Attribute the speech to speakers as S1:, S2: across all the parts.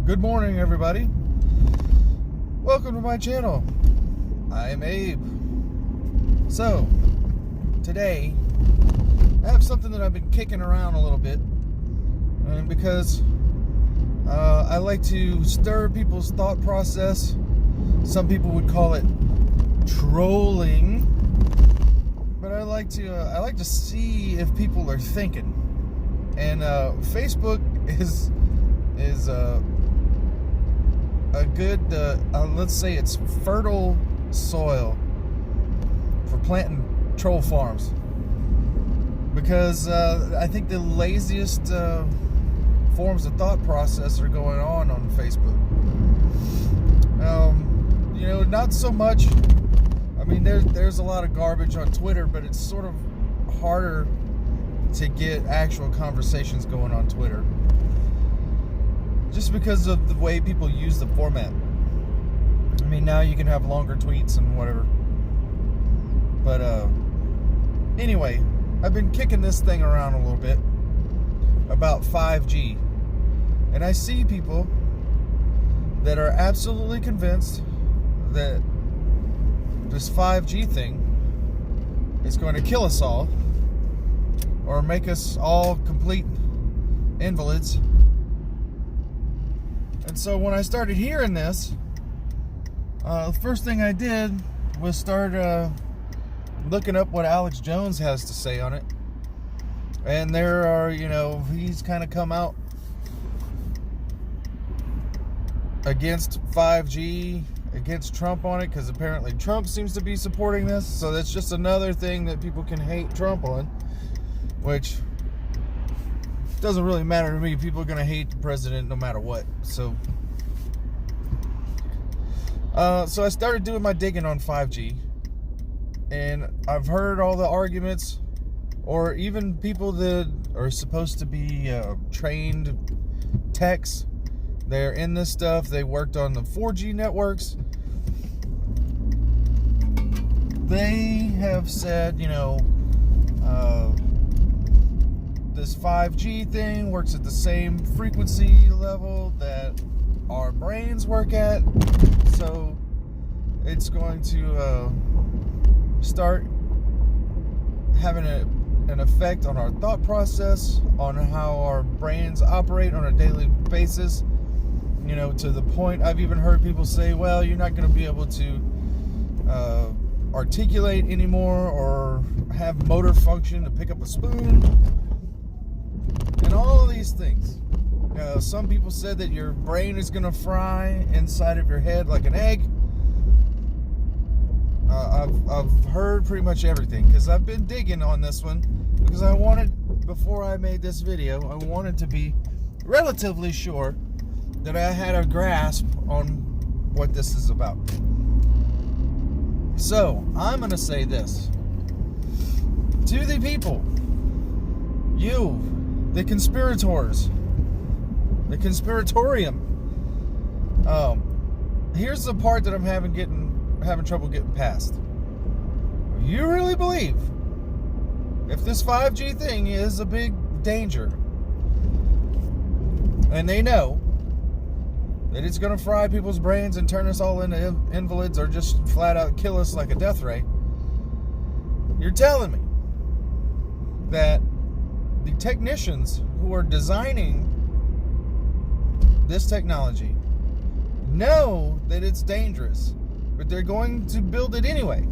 S1: Good morning, everybody. Welcome to my channel. I'm Abe. So, today, I have something that I've been kicking around a little bit. And because I like to stir people's thought process. Some people would call it trolling. But I like to see if people are thinking. And Facebook is a good, let's say it's fertile soil for planting troll farms, because I think the laziest forms of thought process are going on Facebook. Not so much. I mean, there's a lot of garbage on Twitter, but it's sort of harder to get actual conversations going on Twitter, just because of the way people use the format. I mean, now you can have longer tweets and whatever. But anyway, I've been kicking this thing around a little bit about 5G. And I see people that are absolutely convinced that this 5G thing is going to kill us all, or make us all complete invalids. And so when I started hearing this, the first thing I did was start looking up what Alex Jones has to say on it. And there are, he's kind of come out against 5G, against Trump on it, because apparently Trump seems to be supporting this. So that's just another thing that people can hate Trump on, which doesn't really matter to me. People are going to hate the president no matter what. So I started doing my digging on 5G, and I've heard all the arguments, or even people that are supposed to be trained techs. They're in this stuff. They worked on the 4G networks. They have said, this 5G thing works at the same frequency level that our brains work at, so it's going to start having an effect on our thought process, on how our brains operate on a daily basis, to the point I've even heard people say, well, you're not going to be able to articulate anymore or have motor function to pick up a spoon. And all of these things. Some people said that your brain is going to fry inside of your head like an egg. I've heard pretty much everything, because I've been digging on this one, because before I made this video, I wanted to be relatively sure that I had a grasp on what this is about. So, I'm going to say this. To the people, you, the conspirators, the conspiratorium. Here's the part that I'm having trouble getting past. You really believe if this 5G thing is a big danger, and they know that it's going to fry people's brains and turn us all into invalids, or just flat out kill us like a death ray, you're telling me that the technicians who are designing this technology know that it's dangerous, but they're going to build it anyway,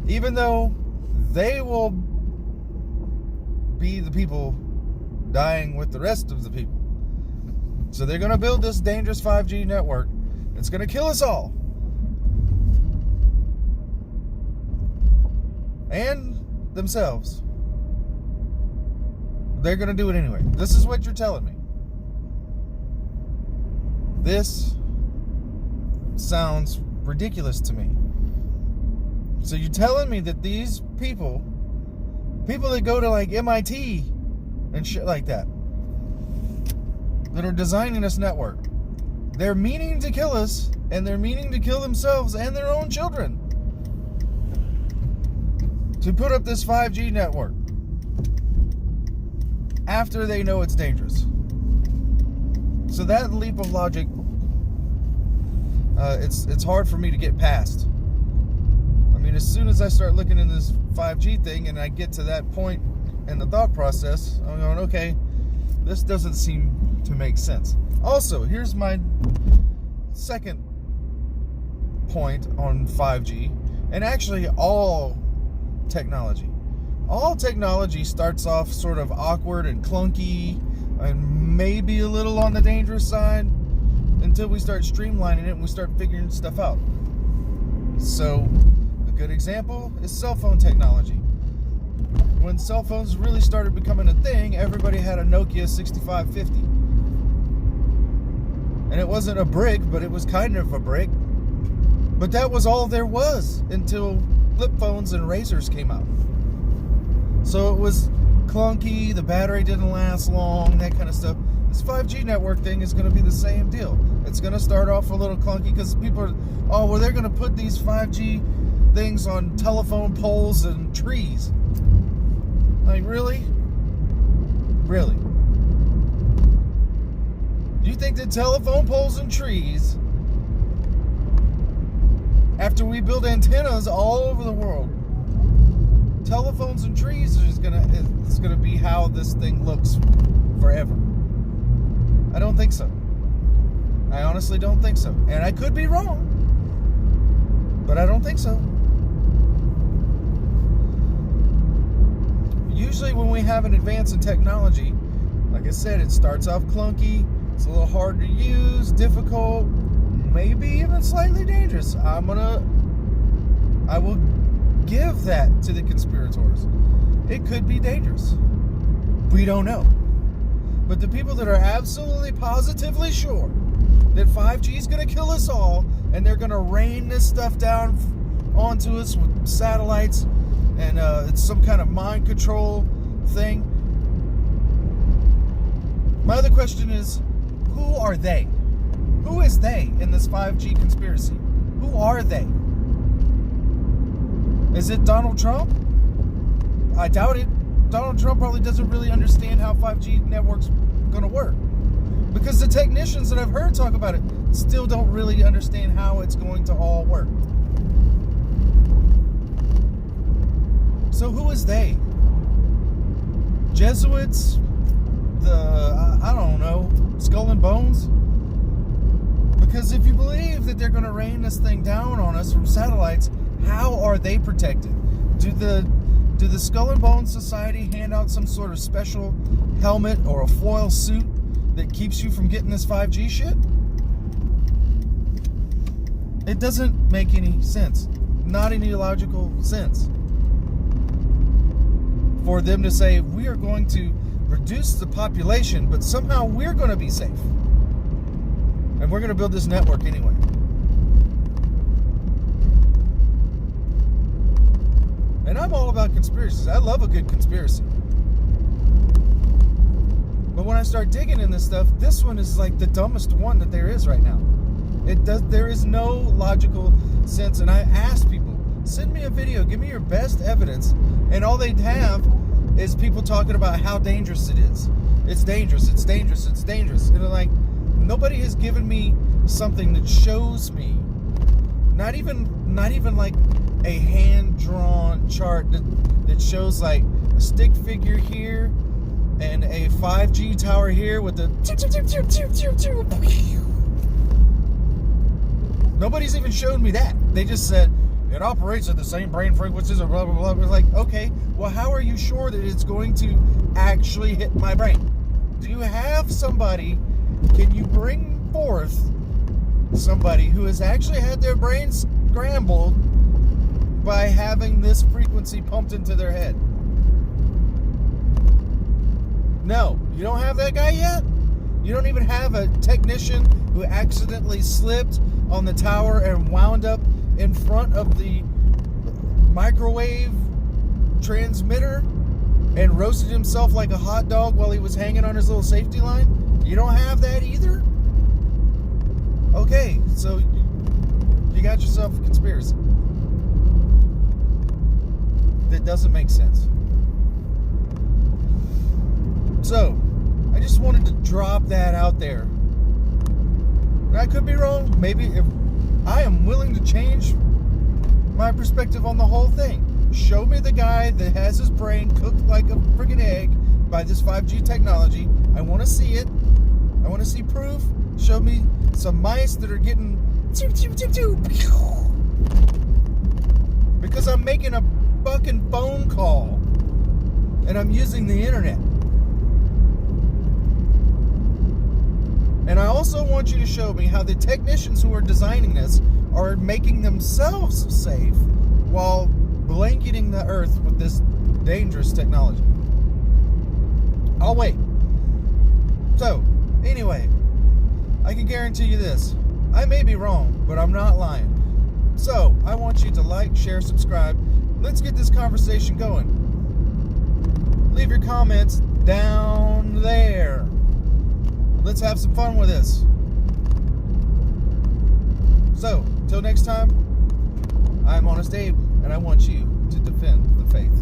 S1: even though they will be the people dying with the rest of the people. So they're going to build this dangerous 5G network. It's going to kill us all. And themselves. They're going to do it anyway. This is what you're telling me. This sounds ridiculous to me. So you're telling me that these people that go to like MIT and shit like that are designing this network, they're meaning to kill us, and they're meaning to kill themselves and their own children to put up this 5G network after they know it's dangerous. So that leap of logic, it's hard for me to get past. I mean, as soon as I start looking in this 5G thing and I get to that point in the thought process, I'm going, okay, this doesn't seem to make sense. Also, here's my second point on 5G, and actually all technology. All technology starts off sort of awkward and clunky and maybe a little on the dangerous side until we start streamlining it and we start figuring stuff out. So, a good example is cell phone technology. When cell phones really started becoming a thing, everybody had a Nokia 6550. And it wasn't a brick, but it was kind of a brick. But that was all there was until flip phones and razors came out. So it was clunky, the battery didn't last long, that kind of stuff. This 5G network thing is going to be the same deal. It's going to start off a little clunky because people are, oh, well, they're going to put these 5G things on telephone poles and trees. Like, really? Really? Do you think that telephone poles and trees, after we build antennas all over the world, telephones and trees is gonna be how this thing looks forever? I don't think so. I honestly don't think so. And I could be wrong, but I don't think so. Usually when we have an advance in technology, like I said, it starts off clunky, it's a little hard to use, difficult, maybe even slightly dangerous. I will give that to the conspirators. It could be dangerous. We don't know. But the people that are absolutely positively sure that 5G is going to kill us all and they're going to rain this stuff down onto us with satellites and it's some kind of mind control thing. My other question is, who are they? Who is they in this 5G conspiracy? Who are they? Is it Donald Trump? I doubt it. Donald Trump probably doesn't really understand how 5G networks going to work. Because the technicians that I've heard talk about it still don't really understand how it's going to all work. So who is they? Jesuits? I don't know, Skull and Bones? Because if you believe that they're going to rain this thing down on us from satellites, how are they protected? Do the Skull and Bones Society hand out some sort of special helmet or a foil suit that keeps you from getting this 5G shit? It doesn't make any sense. Not any logical sense. For them to say, we are going to reduce the population, but somehow we're going to be safe. And we're going to build this network anyway. And I'm all about conspiracies. I love a good conspiracy. But when I start digging in this stuff, this one is like the dumbest one that there is right now. There is no logical sense. And I asked people, send me a video, give me your best evidence. And all they'd have is people talking about how dangerous it is. It's dangerous, it's dangerous, it's dangerous. And they're like, nobody has given me something that shows me, not even like a hand-drawn chart that shows like a stick figure here and a 5G tower here with the nobody's even showed me that. They just said it operates at the same brain frequencies or blah, blah, blah. We're like, okay, well, how are you sure that it's going to actually hit my brain? Do you have somebody, can you bring forth somebody who has actually had their brain scrambled by having this frequency pumped into their head? No, you don't have that guy yet? You don't even have a technician who accidentally slipped on the tower and wound up in front of the microwave transmitter and roasted himself like a hot dog while he was hanging on his little safety line? You don't have that either? Okay, so you got yourself a conspiracy that doesn't make sense. So, I just wanted to drop that out there And I could be wrong. Maybe if I am willing to change my perspective on the whole thing. Show me the guy that has his brain cooked like a friggin' egg by this 5G technology. I want to see it. I want to see proof. Show me some mice that are getting because I'm making a fucking phone call and I'm using the internet. And I also want you to show me how the technicians who are designing this are making themselves safe while blanketing the earth with this dangerous technology. I'll wait. So, anyway, I can guarantee you this. I may be wrong, but I'm not lying. So, I want you to like, share, subscribe. Let's get this conversation going. Leave your comments down there. Let's have some fun with this. So, till next time, I'm Honest Abe, and I want you to defend the faith.